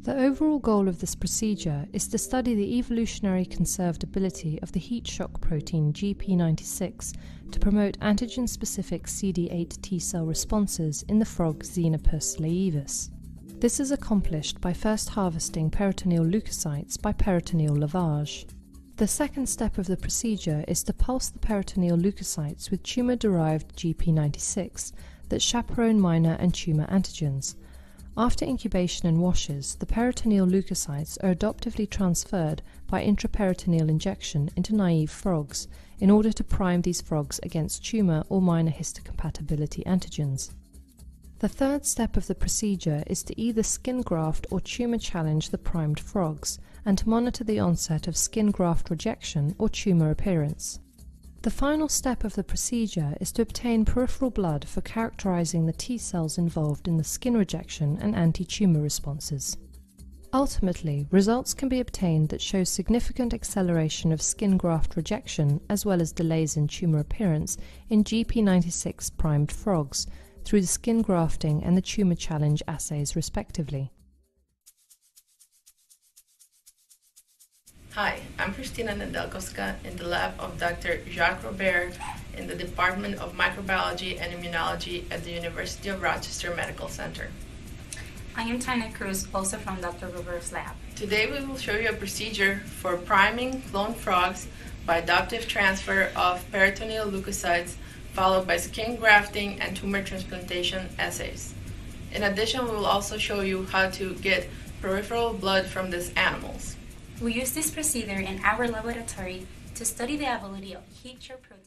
The overall goal of this procedure is to study the evolutionary conserved ability of the heat shock protein gp96 to promote antigen-specific CD8 T cell responses in the Frog-Xenopus laevis. This is accomplished by first harvesting peritoneal leukocytes by peritoneal lavage. The second step of the procedure is to pulse the peritoneal leukocytes with tumor-derived gp96 that chaperone minor and tumor antigens. After incubation and washes, the peritoneal leukocytes are adoptively transferred by intraperitoneal injection into naive frogs in order to prime these frogs against tumor or minor histocompatibility antigens. The third step of the procedure is to either skin graft or tumor challenge the primed frogs and to monitor the onset of skin graft rejection or tumor appearance. The final step of the procedure is to obtain peripheral blood for characterizing the T cells involved in the skin rejection and anti-tumor responses. Ultimately, results can be obtained that show significant acceleration of skin graft rejection as well as delays in tumor appearance in gp96 primed frogs through the skin grafting and the tumor challenge assays respectively. Hi, I'm Hristina Nedelkovska in the lab of Dr. Jacques in the Department of Microbiology and Immunology at the University of Rochester Medical Center. I am Tanya Cruz, also from Dr. Robert's lab. Today we will show you a procedure for priming cloned frogs by adoptive transfer of peritoneal leukocytes followed by skin grafting and tumor transplantation assays. In addition, we will also show you how to get peripheral blood from these animals. We use this procedure in our laboratory to study the ability of heat shock protein